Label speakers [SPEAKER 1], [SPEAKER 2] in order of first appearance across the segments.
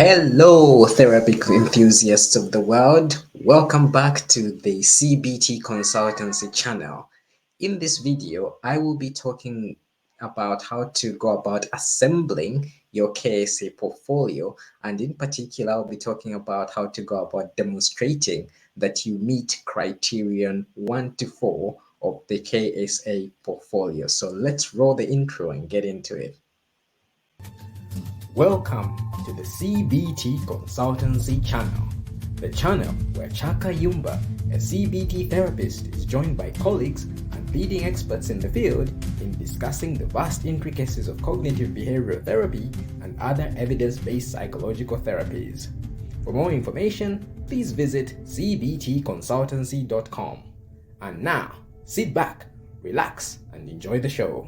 [SPEAKER 1] Hello, therapy enthusiasts of the world. Welcome back to the CBT Consultancy channel. In this video, I will be talking about how to go about assembling your KSA portfolio. And in particular, I'll be talking about how to go about demonstrating that you meet criterion 1 to 4 of the KSA portfolio. So let's roll the intro and get into it. Welcome to the CBT Consultancy channel, the channel where Chaka Yumba, a CBT therapist, is joined by colleagues and leading experts in the field in discussing the vast intricacies of cognitive behavioral therapy and other evidence-based psychological therapies. For more information, please visit cbtconsultancy.com. And now, sit back, relax, and enjoy the show.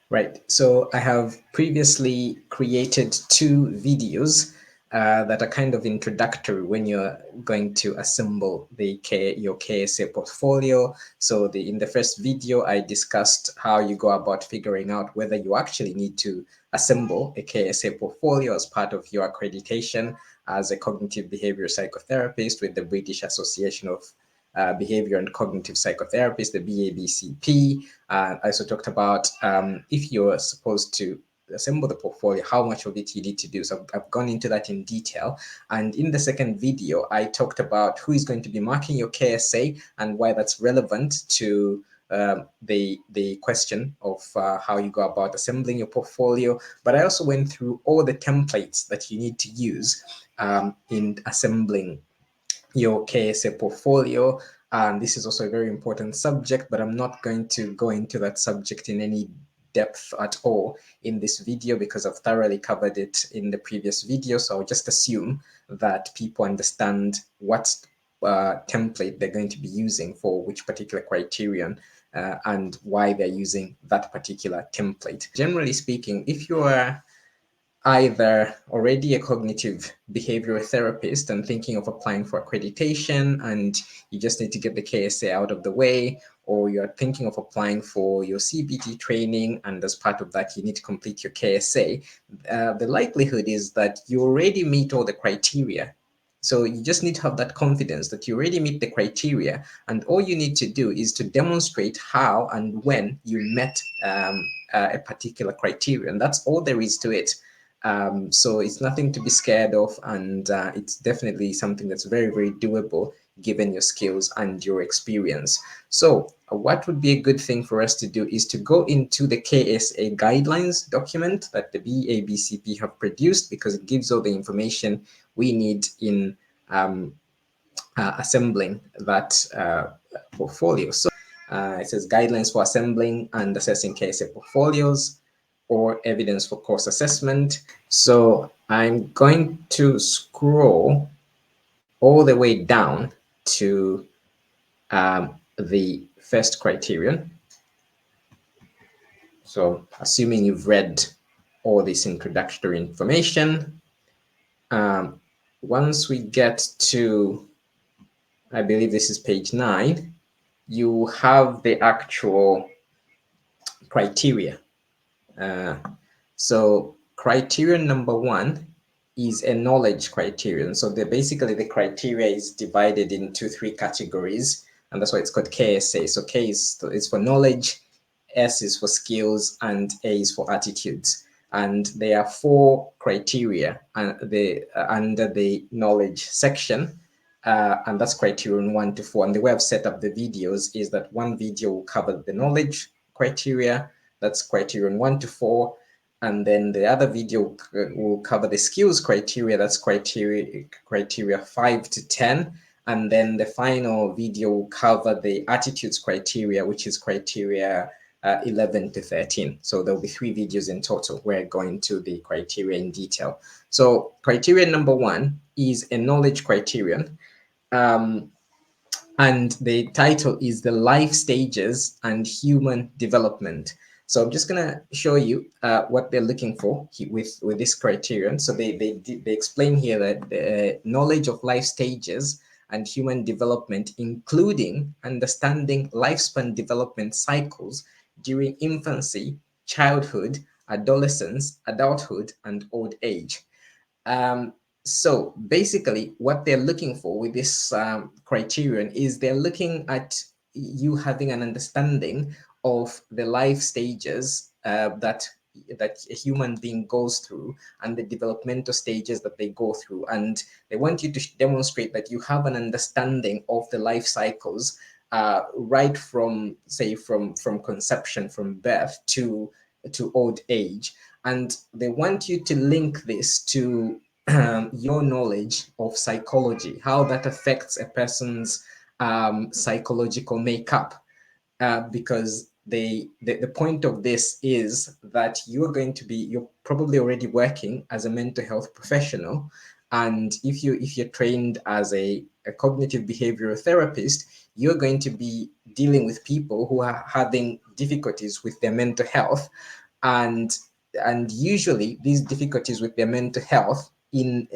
[SPEAKER 1] Right, so I have previously created two videos that are kind of introductory when you're going to assemble your KSA portfolio. So in the first video, I discussed how you go about figuring out whether you actually need to assemble a KSA portfolio as part of your accreditation as a cognitive behavioral psychotherapist with the British Association of Behavior and Cognitive Psychotherapist, the BABCP. I also talked about if you're supposed to assemble the portfolio, how much of it you need to do. So I've gone into that in detail. And in the second video, I talked about who is going to be marking your KSA and why that's relevant to the question of how you go about assembling your portfolio. But I also went through all the templates that you need to use in assembling your KSA portfolio. And this is also a very important subject, but I'm not going to go into that subject in any depth at all in this video because I've thoroughly covered it in the previous video. So I'll just assume that people understand what template they're going to be using for which particular criterion and why they're using that particular template. Generally speaking, if you are either already a cognitive behavioral therapist and thinking of applying for accreditation and you just need to get the KSA out of the way, or you're thinking of applying for your CBT training and as part of that you need to complete your KSA, the likelihood is that you already meet all the criteria. So you just need to have that confidence that you already meet the criteria, and all you need to do is to demonstrate how and when you met a particular criterion. That's all there is to it. So it's nothing to be scared of, and it's definitely something that's very, very doable given your skills and your experience. So what would be a good thing for us to do is to go into the KSA guidelines document that the BABCP have produced, because it gives all the information we need in assembling that portfolio. So it says guidelines for assembling and assessing KSA portfolios or evidence for course assessment. So I'm going to scroll all the way down to the first criterion. So assuming you've read all this introductory information, once we get to, I believe this is page 9, you have the actual criteria. So criterion number 1 is a knowledge criterion. So basically the criteria is divided into 3 categories, and that's why it's called KSA. So K is for knowledge, S is for skills, and A is for attitudes. And there are 4 criteria under the knowledge section, and that's criterion 1 to 4. And the way I've set up the videos is that one video will cover the knowledge criteria, that's criterion 1 to 4, and then the other video will cover the skills criteria, that's criteria 5 to 10, and then the final video will cover the attitudes criteria, which is criteria 11 to 13. So there'll be 3 videos in total where I go into the criteria in detail. So criterion number 1 is a knowledge criterion. And the title is the life stages and human development. So I'm just going to show you what they're looking for with this criterion. So they explain here that the knowledge of life stages and human development, including understanding lifespan development cycles during infancy, childhood, adolescence, adulthood, and old age. Um, so basically, what they're looking for with this criterion is they're looking at you having an understanding of the life stages that a human being goes through and the developmental stages that they go through, and they want you to demonstrate that you have an understanding of the life cycles right from, say, from conception, from birth to old age, and they want you to link this to your knowledge of psychology, how that affects a person's psychological makeup, because the point of this is that you're probably already working as a mental health professional, and if you're trained as a cognitive behavioral therapist, you're going to be dealing with people who are having difficulties with their mental health, and usually these difficulties with their mental health in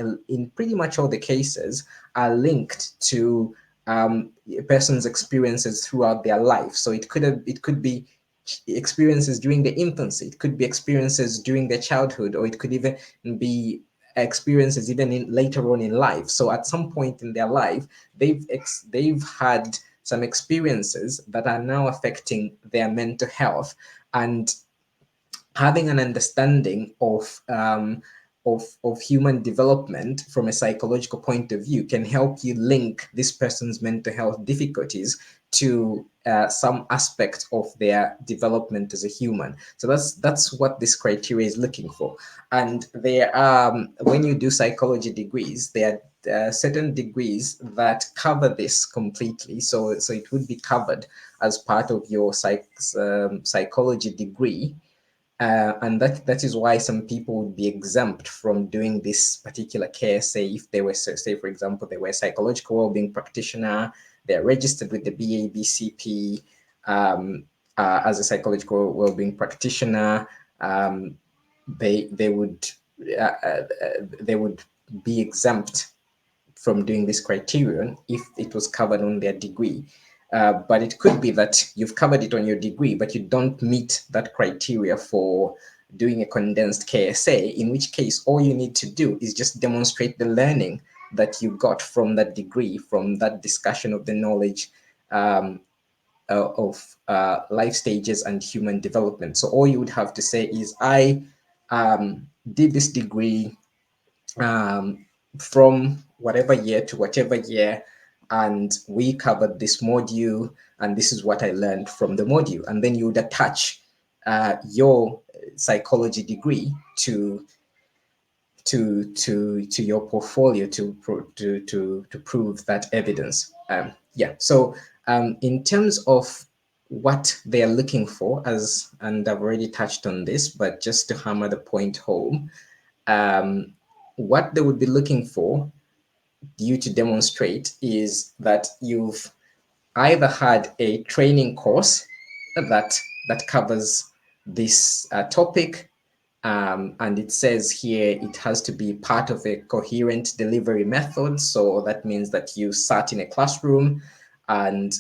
[SPEAKER 1] pretty much all the cases are linked to a person's experiences throughout their life. So it could be experiences during the infancy, it could be experiences during their childhood, or it could even be experiences even in later on in life. So at some point in their life, they've had some experiences that are now affecting their mental health, and having an understanding of human development from a psychological point of view can help you link this person's mental health difficulties to some aspect of their development as a human. So that's what this criteria is looking for. And there are, when you do psychology degrees, there are certain degrees that cover this completely. So it would be covered as part of your psychology degree, and that is why some people would be exempt from doing this particular KSA if they were, say, for example, they were a psychological wellbeing practitioner, they're registered with the BABCP as a psychological wellbeing practitioner. They would they would be exempt from doing this criterion if it was covered on their degree. But it could be that you've covered it on your degree, but you don't meet that criteria for doing a condensed KSA, in which case all you need to do is just demonstrate the learning that you got from that degree, from that discussion of the knowledge of life stages and human development. So all you would have to say is, I did this degree from whatever year to whatever year, and we covered this module, and this is what I learned from the module. And then you would attach your psychology degree to your portfolio to prove that evidence. Yeah. So in terms of what they are looking for, and I've already touched on this, but just to hammer the point home, what they would be looking for you to demonstrate is that you've either had a training course that covers this topic, and it says here it has to be part of a coherent delivery method. So that means that you sat in a classroom and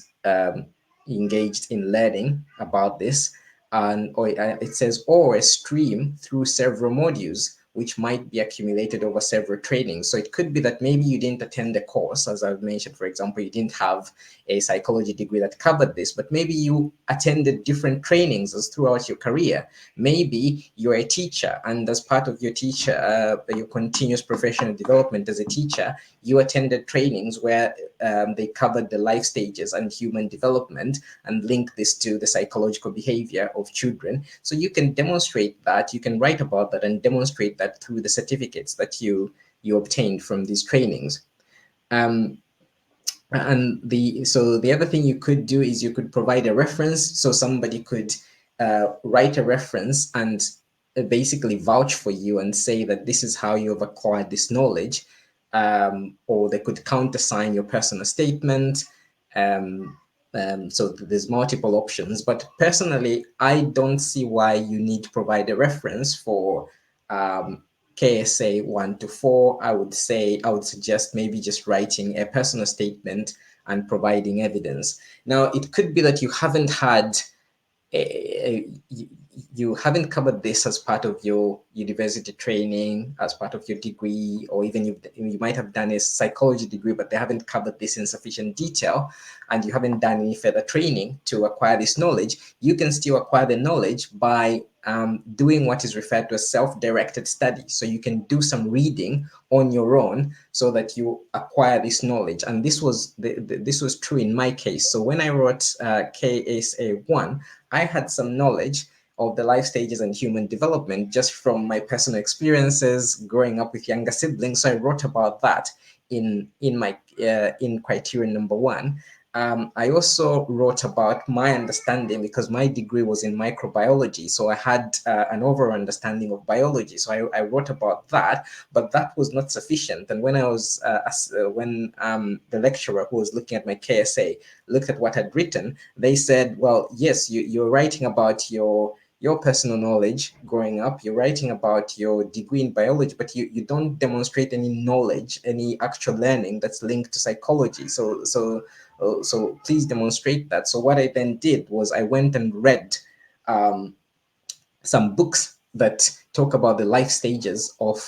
[SPEAKER 1] engaged in learning about this, and or it says, or a stream through several modules which might be accumulated over several trainings. So it could be that maybe you didn't attend the course, as I've mentioned, for example, you didn't have a psychology degree that covered this, but maybe you attended different trainings as throughout your career. Maybe you're a teacher, and as part of your your continuous professional development as a teacher, you attended trainings where they covered the life stages and human development and link this to the psychological behavior of children. So you can demonstrate that, you can write about that and demonstrate that through the certificates that you obtained from these trainings. And the other thing you could do is you could provide a reference. So somebody could write a reference and basically vouch for you and say that this is how you have acquired this knowledge, or they could countersign your personal statement. So there's multiple options, but personally, I don't see why you need to provide a reference for KSA 1 to 4. I would suggest maybe just writing a personal statement and providing evidence. Now, it could be that you haven't had you haven't covered this as part of your university training, as part of your degree, or even you might have done a psychology degree, but they haven't covered this in sufficient detail, and you haven't done any further training to acquire this knowledge, you can still acquire the knowledge by doing what is referred to as self-directed study. So you can do some reading on your own so that you acquire this knowledge. And this was this was true in my case. So when I wrote KSA 1, I had some knowledge of the life stages and human development just from my personal experiences growing up with younger siblings. So I wrote about that in my in Criterion number 1. I also wrote about my understanding, because my degree was in microbiology. So I had an overall understanding of biology. So I wrote about that, but that was not sufficient. And when I was, when the lecturer who was looking at my KSA looked at what I'd written, they said, well, yes, you're writing about your personal knowledge growing up, you're writing about your degree in biology, but you don't demonstrate any knowledge, any actual learning that's linked to psychology. So please demonstrate that. So what I then did was I went and read some books that talk about the life stages of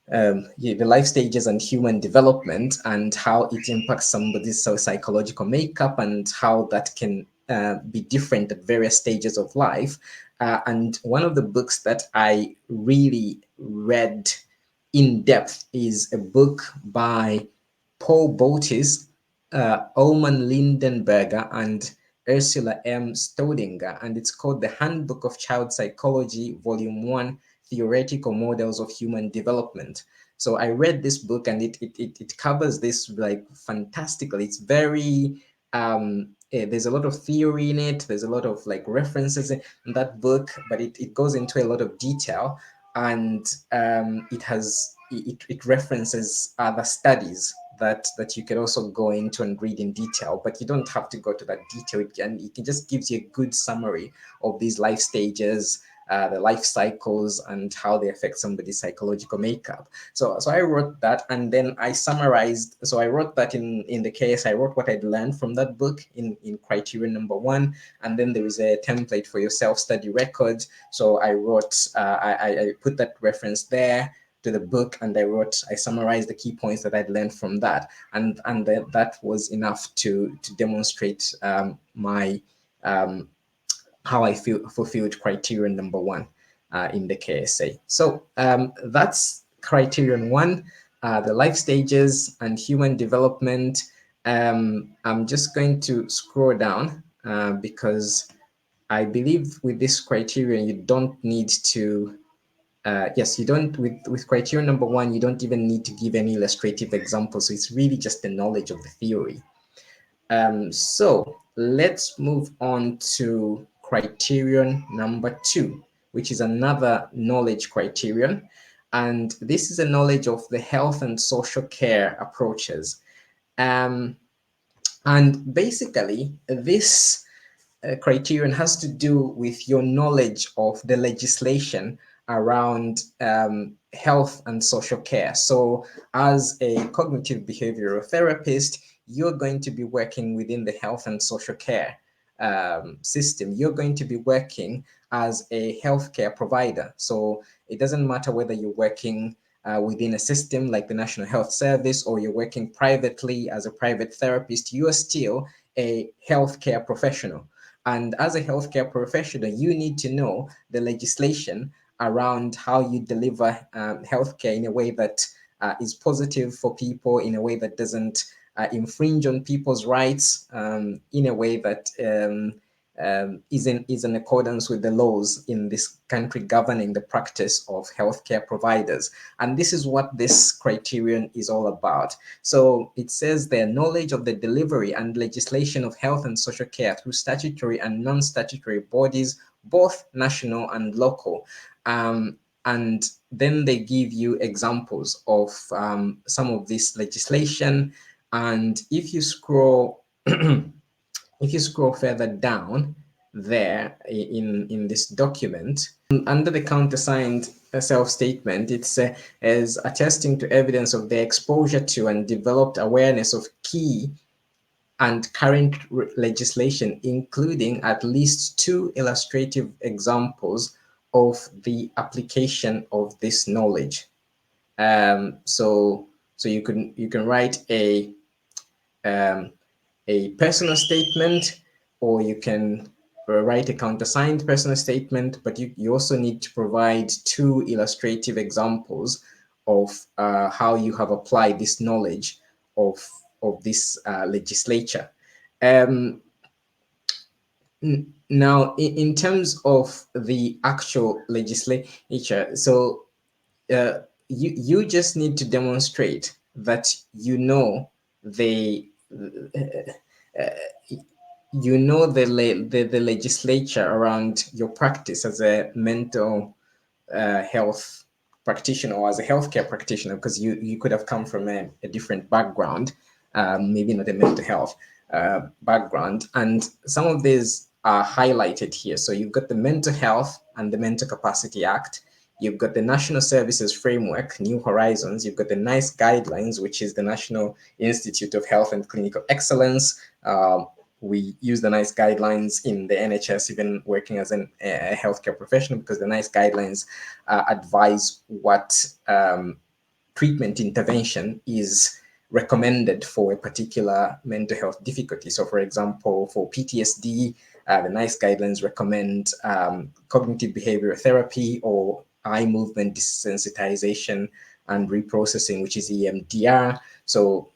[SPEAKER 1] the life stages and human development, and how it impacts somebody's psychological makeup, and how that can be different at various stages of life. And one of the books that I really read in depth is a book by Paul Botis, Ulman Lindenberger, and Ursula M. Staudinger, and it's called The Handbook of Child Psychology, Volume 1, Theoretical Models of Human Development. So I read this book, and it covers this like fantastically. It's very there's a lot of theory in it. There's a lot of like references in that book, but it goes into a lot of detail, and it references other studies that you can also go into and read in detail, but you don't have to go to that detail. It just gives you a good summary of these life stages, the life cycles, and how they affect somebody's psychological makeup. So I wrote that, and then I summarized. So I wrote that in the case. I wrote what I'd learned from that book in Criterion number 1, and then there is a template for your self-study record. So I wrote, I put that reference there to the book, and I summarized the key points that I'd learned from that, and that was enough to demonstrate my how I fulfilled criterion number 1 in the KSA. So that's criterion 1, the life stages and human development. I'm just going to scroll down because I believe with this criterion, you don't need to yes, you don't, with criterion number 1, you don't even need to give any illustrative examples. So it's really just the knowledge of the theory. So let's move on to criterion number 2, which is another knowledge criterion. And this is a knowledge of the health and social care approaches. And basically, this criterion has to do with your knowledge of the legislation around health and social care. So as a cognitive behavioral therapist, you're going to be working within the health and social care system. You're going to be working as a healthcare provider. So it doesn't matter whether you're working within a system like the National Health Service, or you're working privately as a private therapist, you are still a healthcare professional. And as a healthcare professional, you need to know the legislation around how you deliver healthcare in a way that is positive for people, in a way that doesn't infringe on people's rights, in a way that is in accordance with the laws in this country governing the practice of healthcare providers. And this is what this criterion is all about. So it says their knowledge of the delivery and legislation of health and social care through statutory and non-statutory bodies, both national and local. And then they give you examples of some of this legislation. And if you scroll if you scroll further down there in this document, under the countersigned self-statement, it says attesting to evidence of their exposure to and developed awareness of key and current legislation, including at least 2 illustrative examples of the application of this knowledge. So you can write um, a personal statement, or you can write a countersigned personal statement, but you also need to provide 2 illustrative examples of how you have applied this knowledge of this legislature. Um, Now, in terms of the actual legislature, so you just need to demonstrate that you know the the legislature around your practice as a mental health practitioner, or as a healthcare practitioner, because you could have come from a different background, maybe not a mental health background. And some of these are highlighted here. So you've got the Mental Health and the Mental Capacity Act. You've got the National Services Framework, New Horizons. You've got the NICE Guidelines, which is the National Institute of Health and Clinical Excellence. We use the NICE guidelines in the NHS, even working as a healthcare professional, because the NICE guidelines advise what treatment intervention is recommended for a particular mental health difficulty. So, for example, for PTSD, the NICE guidelines recommend cognitive behavioral therapy, or eye movement desensitization and reprocessing, which is EMDR. So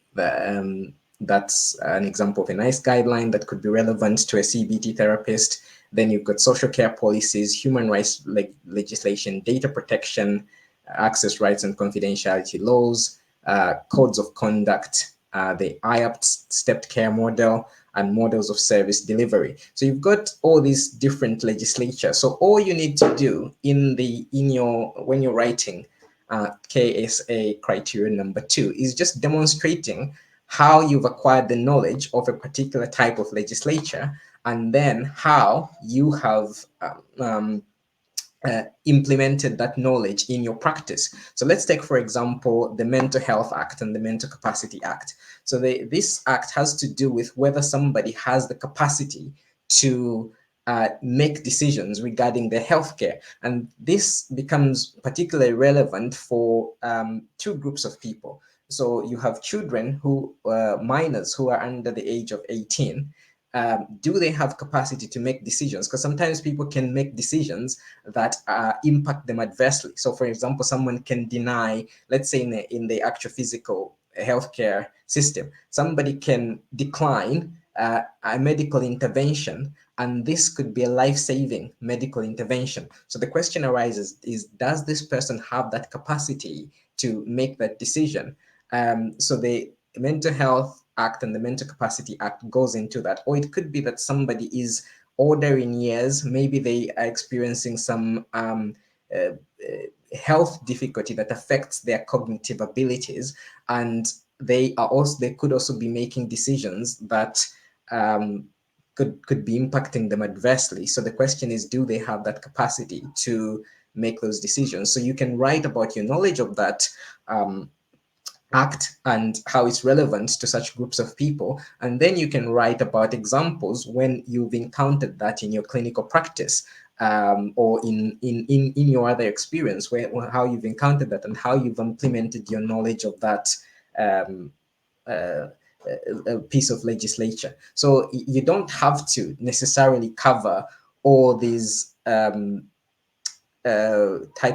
[SPEAKER 1] that's an example of a NICE guideline that could be relevant to a CBT therapist. Then you've got social care policies, human rights legislation, data protection, access rights and confidentiality laws, codes of conduct, the IAPT stepped care model, and models of service delivery. So you've got all these different legislature. So all you need to do when you're writing KSA criterion number 2 is just demonstrating how you've acquired the knowledge of a particular type of legislature, and then how you have implemented that knowledge in your practice. So let's take, for example, the Mental Health Act and the Mental Capacity Act. So this act has to do with whether somebody has the capacity to make decisions regarding their healthcare. And this becomes particularly relevant for 2 groups of people. So you have children minors who are under the age of 18. Do they have capacity to make decisions? Because sometimes people can make decisions that impact them adversely. So, for example, someone can deny, let's say in the actual physical healthcare system, somebody can decline a medical intervention, and this could be a life-saving medical intervention. So the question arises is, does this person have that capacity to make that decision? So the Mental Health Act and the Mental Capacity Act goes into that. Or it could be that somebody is older in years, maybe they are experiencing some health difficulty that affects their cognitive abilities, and they could also be making decisions that could be impacting them adversely. So the question is, do they have that capacity to make those decisions? So you can write about your knowledge of that act and how it's relevant to such groups of people. And then you can write about examples when you've encountered that in your clinical practice, or in your other experience, how you've encountered that and how you've implemented your knowledge of that a piece of legislature. So you don't have to necessarily cover all these types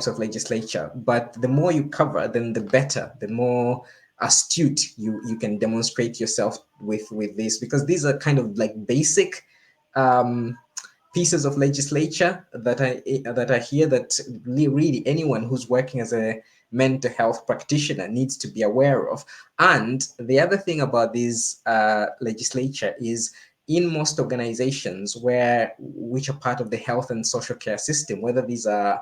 [SPEAKER 1] of legislature, but the more you cover, then the better, the more astute you can demonstrate yourself with this, because these are kind of like basic pieces of legislature that are here that really anyone who's working as a mental health practitioner needs to be aware of. And the other thing about this legislature is, in most organizations which are part of the health and social care system, whether these are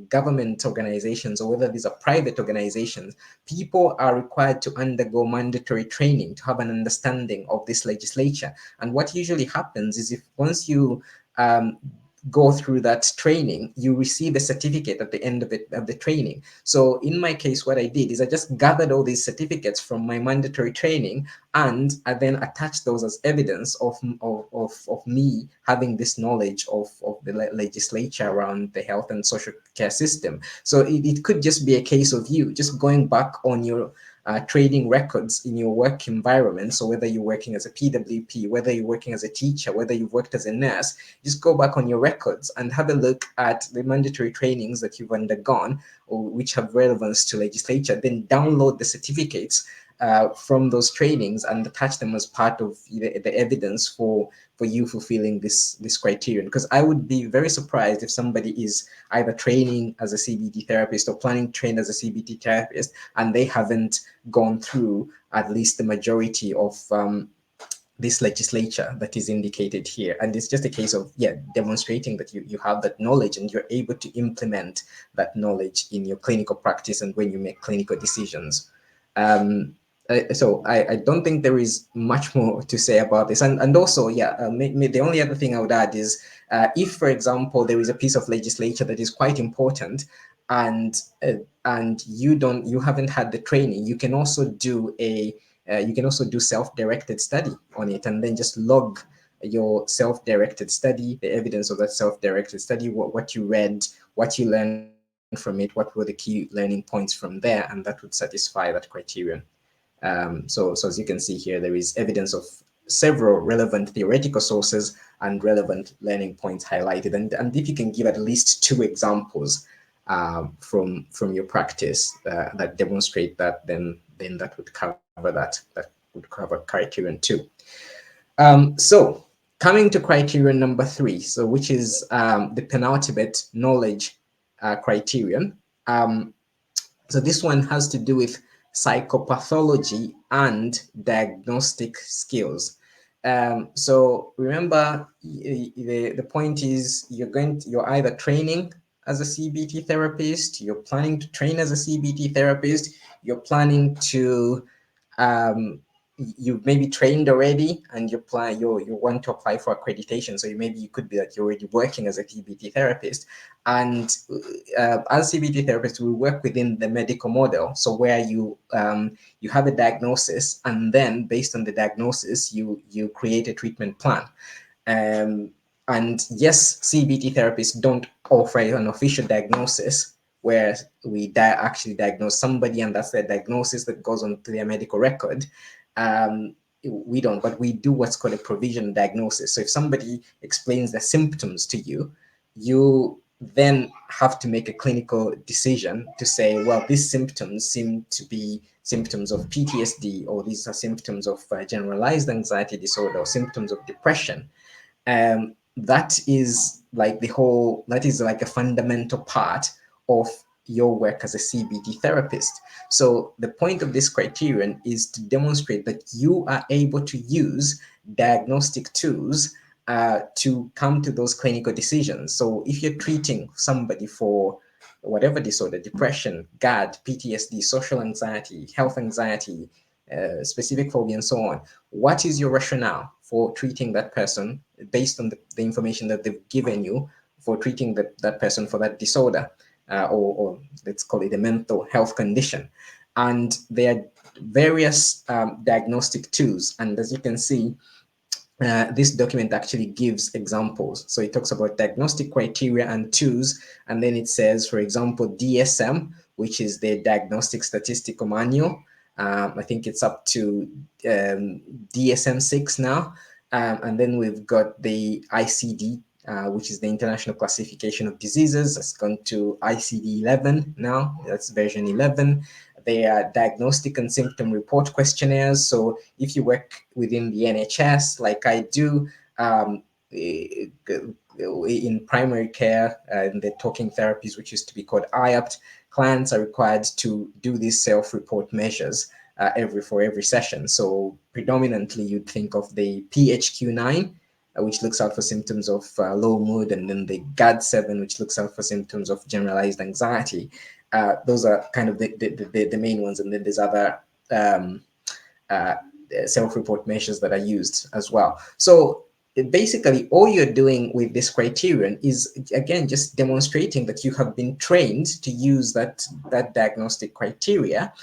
[SPEAKER 1] government organizations or whether these are private organizations, people are required to undergo mandatory training to have an understanding of this legislature. And what usually happens is, if once you go through that training, you receive a certificate at the end of it, of the training. So in my case, what I did is I just gathered all these certificates from my mandatory training, and I then attached those as evidence of me having this knowledge of the legislature around the health and social care system. So it could just be a case of you just going back on your trading records in your work environment. So whether you're working as a PWP, whether you're working as a teacher, whether you've worked as a nurse, just go back on your records and have a look at the mandatory trainings that you've undergone or which have relevance to legislature, then download the certificates from those trainings and attach them as part of the evidence for you fulfilling this criterion. Because I would be very surprised if somebody is either training as a CBT therapist or planning to train as a CBT therapist and they haven't gone through at least the majority of this legislature that is indicated here. And it's just a case of demonstrating that you have that knowledge and you're able to implement that knowledge in your clinical practice and when you make clinical decisions. So I don't think there is much more to say about this. And also, the only other thing I would add is if, for example, there is a piece of legislature that is quite important and you haven't had the training, you can also do self-directed study on it, and then just log your self-directed study, the evidence of that self-directed study, what you read, what you learned from it, what were the key learning points from there, and that would satisfy that criterion. So as you can see here, there is evidence of several relevant theoretical sources and relevant learning points highlighted. And if you can give at least 2 examples from your practice that demonstrate that, then that would cover that. That would cover criterion 2. So coming to criterion number 3, so which is the penultimate knowledge criterion. So this one has to do with psychopathology and diagnostic skills. So remember, the point is you're either training as a CBT therapist, you're planning to train as a CBT therapist, you're planning to you've maybe trained already and you want to apply for accreditation. So you could be that you're already working as a CBT therapist. And as CBT therapists, we work within the medical model. So where you have a diagnosis, and then based on the diagnosis, you create a treatment plan. And yes, CBT therapists don't offer an official diagnosis where we actually diagnose somebody and that's their diagnosis that goes onto their medical record. We don't, but we do what's called a provisional diagnosis. So if somebody explains their symptoms to you, you then have to make a clinical decision to say, well, these symptoms seem to be symptoms of PTSD, or these are symptoms of generalized anxiety disorder, or symptoms of depression. That is like a fundamental part of your work as a CBT therapist. So the point of this criterion is to demonstrate that you are able to use diagnostic tools to come to those clinical decisions. So if you're treating somebody for whatever disorder, depression, GAD, PTSD, social anxiety, health anxiety, specific phobia, and so on, what is your rationale for treating that person based on the information that they've given you for treating that person for that disorder, or let's call it a mental health condition? And there are various diagnostic tools. And as you can see, this document actually gives examples. So it talks about diagnostic criteria and tools, and then it says, for example, DSM, which is the Diagnostic Statistical Manual. I think it's up to DSM-6 now. And then we've got the ICD, which is the International Classification of Diseases. It's gone to ICD-11 now. That's version 11. They are diagnostic and symptom report questionnaires. So if you work within the NHS, like I do, in primary care, in the talking therapies, which used to be called IAPT, clients are required to do these self-report measures for every session. So predominantly, you'd think of the PHQ-9, which looks out for symptoms of low mood, and then the GAD-7, which looks out for symptoms of generalized anxiety. Those are kind of the main ones, and then there's other self-report measures that are used as well. So basically all you're doing with this criterion is, again, just demonstrating that you have been trained to use that diagnostic criteria,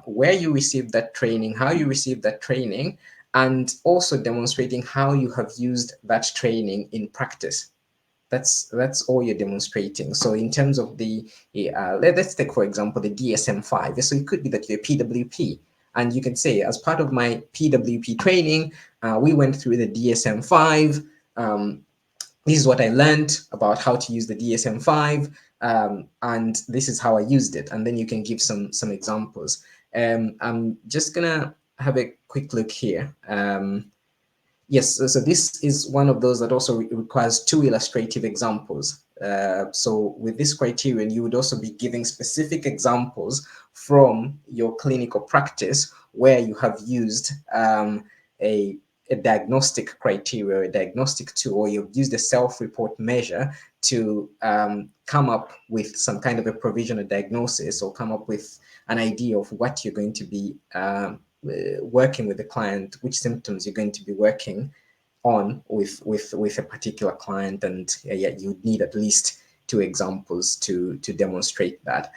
[SPEAKER 1] where you received that training, how you received that training, and also demonstrating how you have used that training in practice. That's all you're demonstrating. So in terms of the, let's take, for example, the DSM-5. So it could be that you're PWP, and you can say, as part of my PWP training, we went through the DSM-5. This is what I learned about how to use the DSM-5, and this is how I used it. And then you can give some examples. I'm just gonna have a quick look here. Yes, so this is one of those that also requires 2 illustrative examples. So with this criterion, you would also be giving specific examples from your clinical practice where you have used a diagnostic criteria, a diagnostic tool, or you've used a self-report measure to come up with some kind of a provisional diagnosis, or come up with an idea of what you're going to be working with the client, which symptoms you're going to be working on with a particular client, and yeah, you need at least 2 examples to demonstrate that.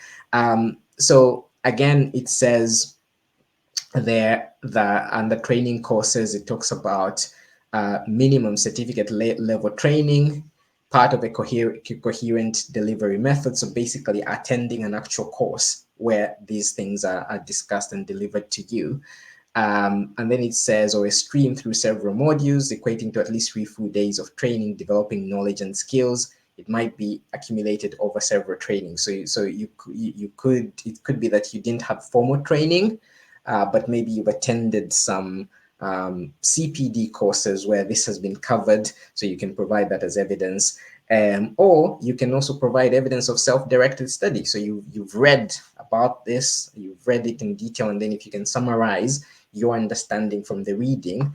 [SPEAKER 1] So again, it says there that under training courses, it talks about minimum certificate level training, part of a coherent delivery method. So basically attending an actual course where these things are discussed and delivered to you. And then it says, or a stream through several modules, equating to at least 3 full days of training, developing knowledge and skills. It might be accumulated over several trainings. So it could be that you didn't have formal training, but maybe you've attended some CPD courses where this has been covered, so you can provide that as evidence. Or you can also provide evidence of self-directed study. So you've read about this, you've read it in detail, and then if you can summarize your understanding from the reading,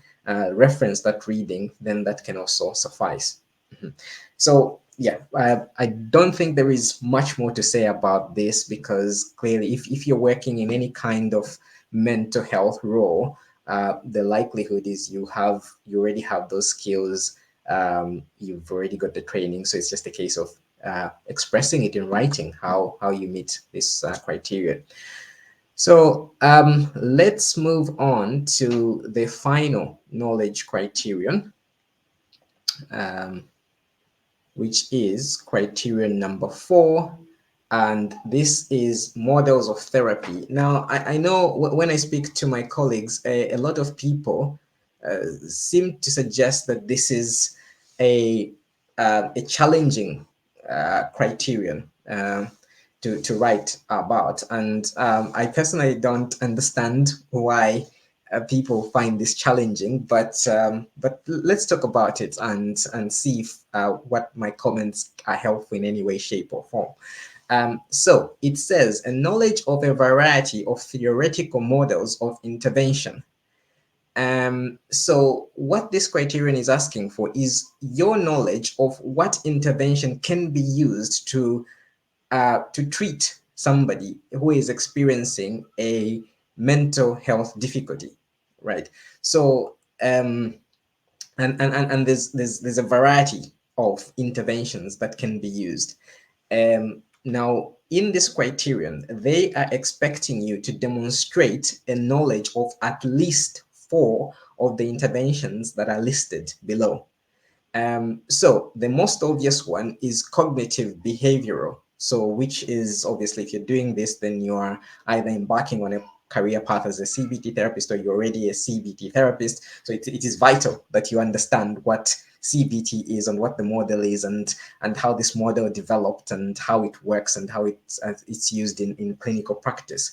[SPEAKER 1] reference that reading, then that can also suffice. So yeah, I don't think there is much more to say about this, because clearly if you're working in any kind of mental health role, the likelihood is you already have those skills, you've already got the training, so it's just a case of expressing it in writing, how you meet this criteria. So let's move on to the final knowledge criterion, which is criterion number 4. And this is models of therapy. Now, I know when I speak to my colleagues, a lot of people seem to suggest that this is a challenging criterion to write about. And I personally don't understand why people find this challenging, but let's talk about it and see if what my comments are helpful in any way, shape, or form. So it says a knowledge of a variety of theoretical models of intervention. So what this criterion is asking for is your knowledge of what intervention can be used to treat somebody who is experiencing a mental health difficulty, right? So and there's a variety of interventions that can be used. Now, in this criterion, they are expecting you to demonstrate a knowledge of at least 4 of the interventions that are listed below. So the most obvious one is cognitive behavioral. So which is obviously, if you're doing this, then you are either embarking on a career path as a CBT therapist, or you're already a CBT therapist. So it is vital that you understand what CBT is and what the model is, and how this model developed and how it works and how it's used in clinical practice.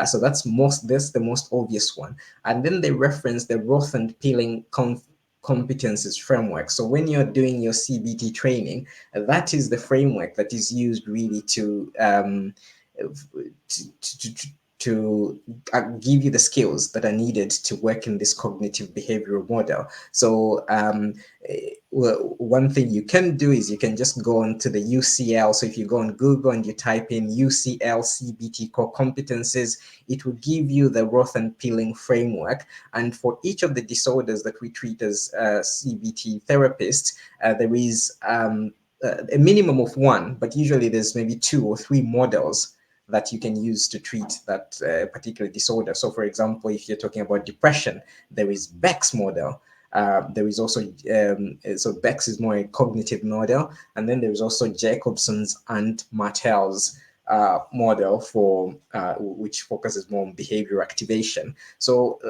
[SPEAKER 1] So that's the most obvious one. And then they reference the Roth and Peeling competencies framework. So when you're doing your CBT training, that is the framework that is used really to to give you the skills that are needed to work in this cognitive behavioral model. So well, one thing you can do is you can just go onto the UCL. So if you go on Google and you type in UCL CBT core competencies, it will give you the Roth and Peeling framework. And for each of the disorders that we treat as CBT therapists, there is a minimum of one, but usually there's maybe 2 or 3 models that you can use to treat that particular disorder. So for example, if you're talking about depression, there is Beck's model. There is also, so Beck's is more a cognitive model, and then there's also Jacobson's and Martel's model for which focuses more on behavioral activation. So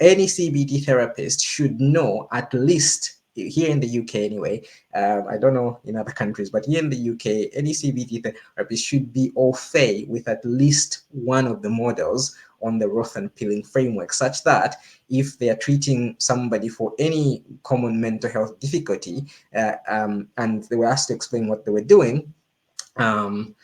[SPEAKER 1] any CBT therapist should know, at least here in the UK anyway, I don't know in other countries, but here in the UK, any CBT therapist should be au fait with at least one of the models on the Roth and Peeling framework, such that if they are treating somebody for any common mental health difficulty and they were asked to explain what they were doing, from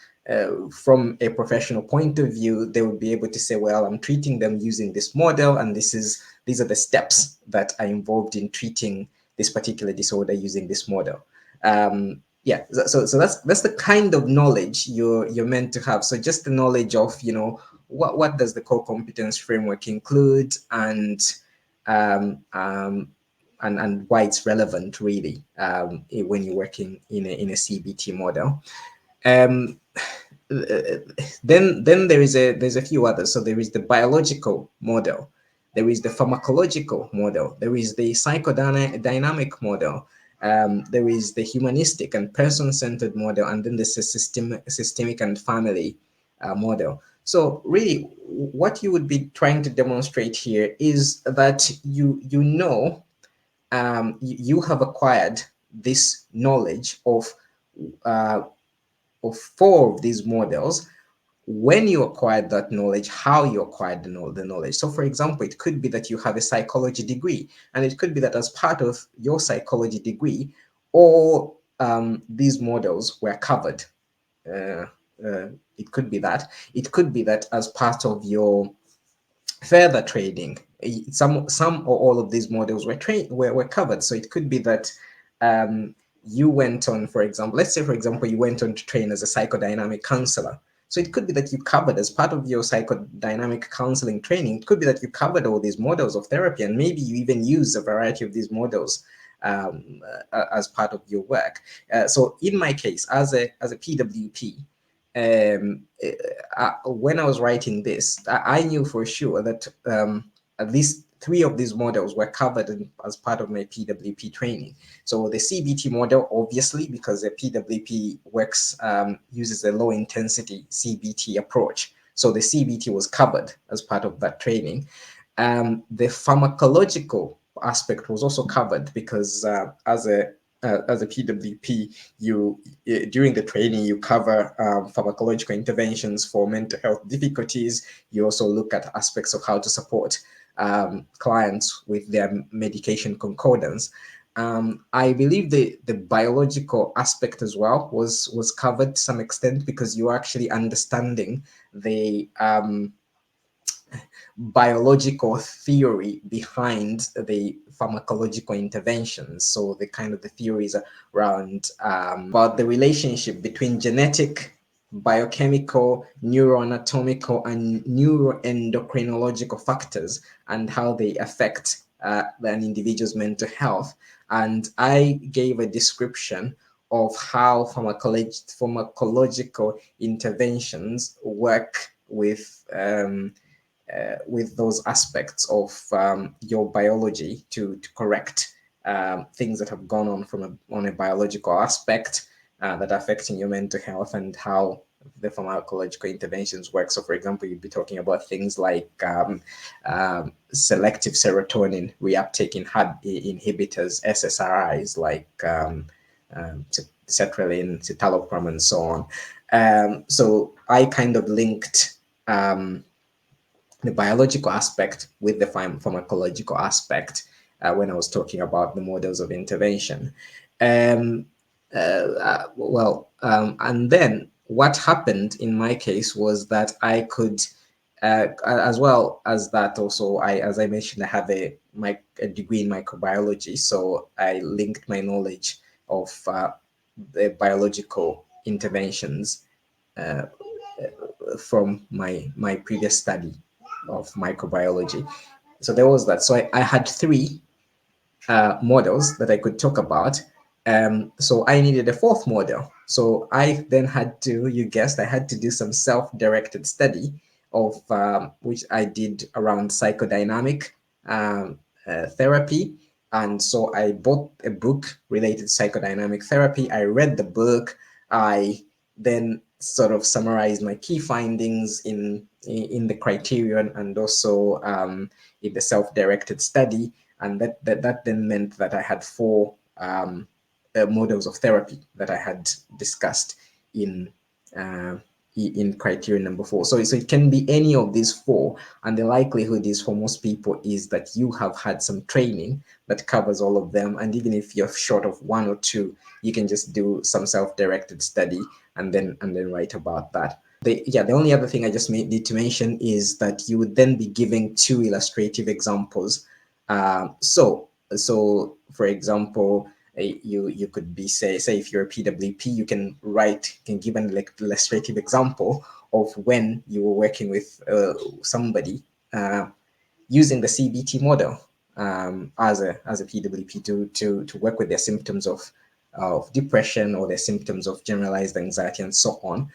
[SPEAKER 1] a professional point of view, they would be able to say, well, I'm treating them using this model, and these are the steps that are involved in treating this particular disorder using this model. Yeah, so that's the kind of knowledge you're meant to have. So just the knowledge of, you know, what does the core competence framework include, and why it's relevant really when you're working in a CBT model. Then there's a few others. So there is the biological model, there is the pharmacological model, there is the psychodynamic model, there is the humanistic and person-centered model, and then there's a systemic and family model. So really, what you would be trying to demonstrate here is that you know you have acquired this knowledge of 4 of these models, when you acquired that knowledge, how you acquired the knowledge. So for example, it could be that you have a psychology degree, and it could be that as part of your psychology degree, all these models were covered. It could be that. It could be that as part of your further training, some or all of these models were covered. So it could be that you went on, for example, let's say, for example, you went on to train as a psychodynamic counselor. So it could be that you covered, as part of your psychodynamic counseling training, it could be that you covered all these models of therapy, and maybe you even use a variety of these models as part of your work. So in my case, as a PWP, when I was writing this, I knew for sure that at least 3 of these models were covered as part of my PWP training. So the CBT model, obviously, because the PWP works, uses a low intensity CBT approach. So the CBT was covered as part of that training. The pharmacological aspect was also covered because as a PWP, during the training, you cover pharmacological interventions for mental health difficulties. You also look at aspects of how to support clients with their medication concordance. I believe the biological aspect as well was covered to some extent, because you're actually understanding the biological theory behind the pharmacological interventions. So the kind of the theories around about the relationship between genetic, biochemical, neuroanatomical, and neuroendocrinological factors, and how they affect an individual's mental health. And I gave a description of how pharmacological interventions work with those aspects of your biology to correct things that have gone on on a biological aspect that are affecting your mental health, and how the pharmacological interventions work. So for example, you'd be talking about things like selective serotonin reuptake inhibitors, SSRIs, like sertraline, citalopram, and so on. So I kind of linked the biological aspect with the pharmacological aspect when I was talking about the models of intervention. And then what happened in my case was that I could As well as that, also, as I mentioned, I have a degree in microbiology, so I linked my knowledge of the biological interventions from my previous study of microbiology. So there was that. So I had three models that I could talk about. So I needed a fourth model. So I then had to, you guessed, I had to do some self-directed study of which I did around psychodynamic therapy. And so I bought a book related to psychodynamic therapy. I read the book. I then sort of summarized my key findings in the Criterion and also in the self-directed study, and that then meant that I had four models of therapy that I had discussed in criterion number 4. So it can be any of these four, and the likelihood is for most people is that you have had some training that covers all of them, and even if you're short of one or two, you can just do some self-directed study and then write about that. The only other thing I just need to mention is that you would then be giving two illustrative examples. So for example, you could be say if you're a PWP, you can give an illustrative example of when you were working with somebody using the CBT model as a PWP to work with their symptoms of depression or their symptoms of generalized anxiety and so on.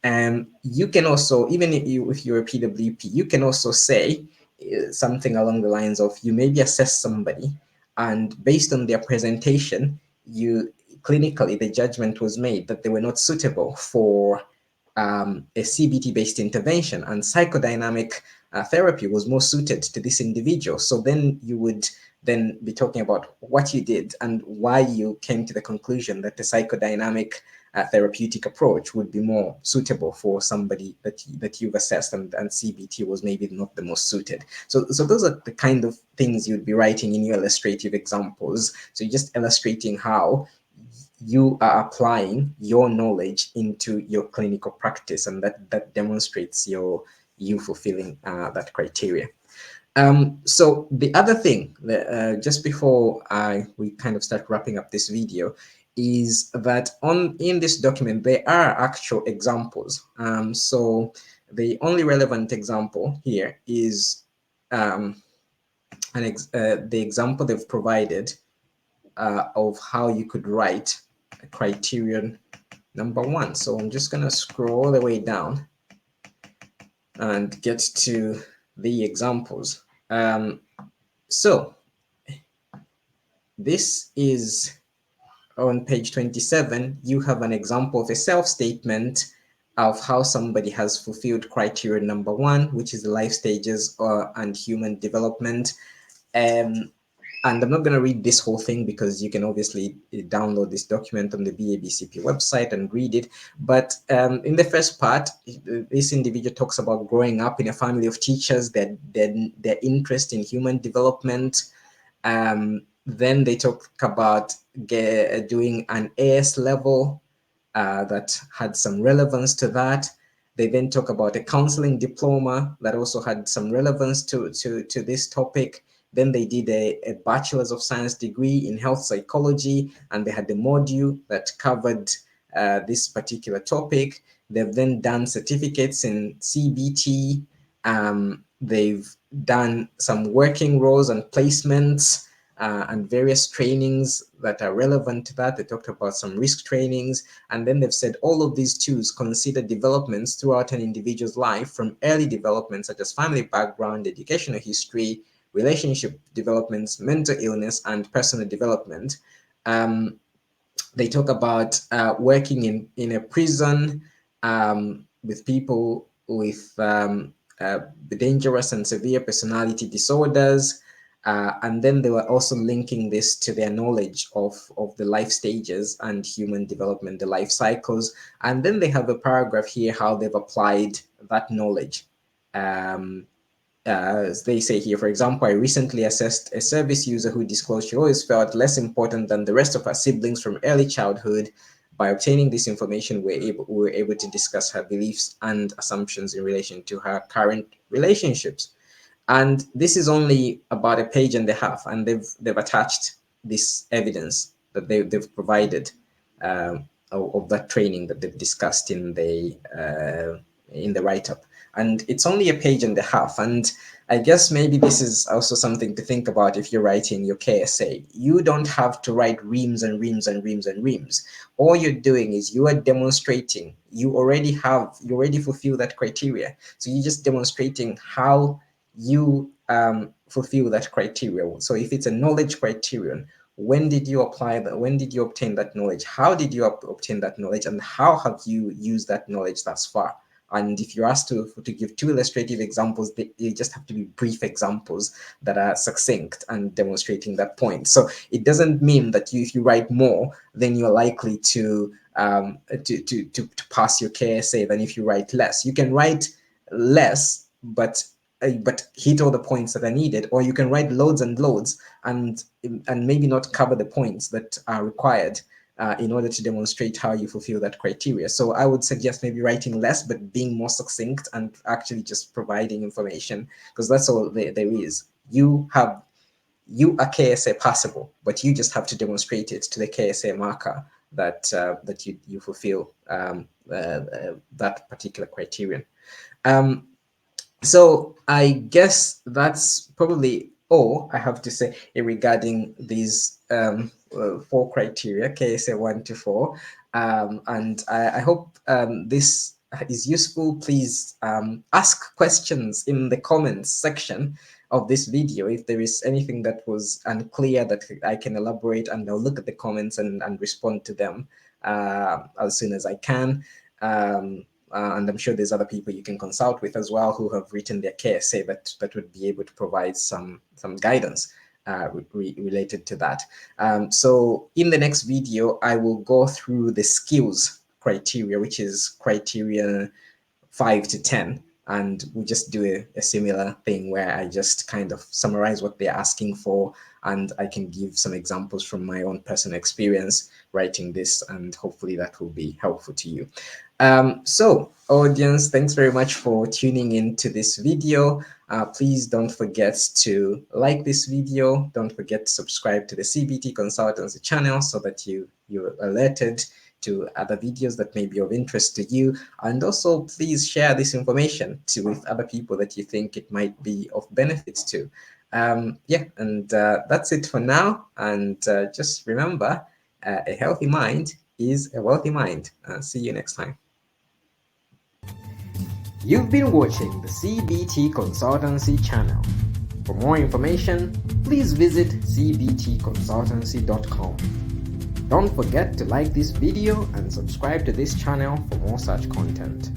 [SPEAKER 1] And you can also, even if you're a PWP, you can also say something along the lines of, you maybe assess somebody, and based on their presentation, you clinically, the judgment was made that they were not suitable for a CBT-based intervention, and psychodynamic therapy was more suited to this individual. So then you would then be talking about what you did and why you came to the conclusion that the psychodynamic therapeutic approach would be more suitable for somebody that you've assessed, and CBT was maybe not the most suited. So those are the kind of things you'd be writing in your illustrative examples. So you're just illustrating how you are applying your knowledge into your clinical practice, and that demonstrates you fulfilling that criteria. So the other thing, just before we kind of start wrapping up this video, is that in this document there are actual examples. So the only relevant example here is the example they've provided of how you could write a criterion number 1. So I'm just going to scroll all the way down and get to the examples. So this is on page 27. You have an example of a self-statement of how somebody has fulfilled criteria number 1, which is the life stages and human development. And I'm not going to read this whole thing because you can obviously download this document on the BABCP website and read it. But in the first part, this individual talks about growing up in a family of teachers, their interest in human development. Then they talk about doing an AS level that had some relevance to that. They then talk about a counseling diploma that also had some relevance to this topic. Then they did a Bachelor's of Science degree in health psychology, and they had the module that covered this particular topic. They've then done certificates in CBT. They've done some working roles and placements and various trainings that are relevant to that. They talked about some risk trainings, and then they've said all of these tools consider developments throughout an individual's life, from early developments such as family background, educational history, relationship developments, mental illness, and personal development. They talk about working in a prison with people with dangerous and severe personality disorders. And then they were also linking this to their knowledge of the life stages and human development, the life cycles. And then they have a paragraph here how they've applied that knowledge. As they say here, for example, I recently assessed a service user who disclosed she always felt less important than the rest of her siblings from early childhood, By obtaining this information, we were able to discuss her beliefs and assumptions in relation to her current relationships. And this is only about a page and a half, and they've attached this evidence that they've provided of that training that they've discussed in the write-up. And it's only a page and a half. And I guess maybe this is also something to think about if you're writing your KSA. You don't have to write reams and reams and reams and reams. All you're doing is you are demonstrating. You already fulfill that criteria. So you're just demonstrating how you fulfill that criteria. So if it's a knowledge criterion, when did you apply that? When did you obtain that knowledge? How did you obtain that knowledge? And how have you used that knowledge thus far? And if you're asked to give 2 illustrative examples, they just have to be brief examples that are succinct and demonstrating that point. So it doesn't mean that if you write more, then you're likely to pass your KSA than if you write less. You can write less, but hit all the points that are needed, or you can write loads and loads and maybe not cover the points that are required in order to demonstrate how you fulfill that criteria. So I would suggest maybe writing less, but being more succinct and actually just providing information, because that's all there is. You are KSA passable, but you just have to demonstrate it to the KSA marker that you fulfill that particular criterion. So I guess that's probably all I have to say regarding these 4 criteria, KSA 1 to 4. And I hope this is useful. Please ask questions in the comments section of this video if there is anything that was unclear that I can elaborate, and I'll look at the comments and respond to them as soon as I can. And I'm sure there's other people you can consult with as well who have written their KSA that would be able to provide some guidance related to that. So in the next video, I will go through the skills criteria, which is criteria 5 to 10. And we'll just do a similar thing where I just kind of summarize what they're asking for, and I can give some examples from my own personal experience writing this, and hopefully that will be helpful to you. So audience, thanks very much for tuning into this video. Please don't forget to like this video. Don't forget to subscribe to the CBT Consultancy channel so that you're alerted to other videos that may be of interest to you. And also please share this information with other people that you think it might be of benefit to. Yeah, and that's it for now. And just remember, a healthy mind is a wealthy mind. See you next time. You've been watching the CBT Consultancy channel. For more information, please visit cbtconsultancy.com. Don't forget to like this video and subscribe to this channel for more such content.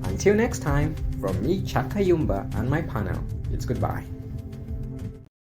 [SPEAKER 1] Until next time, from me, Chaka Yumba, and my panel, it's goodbye.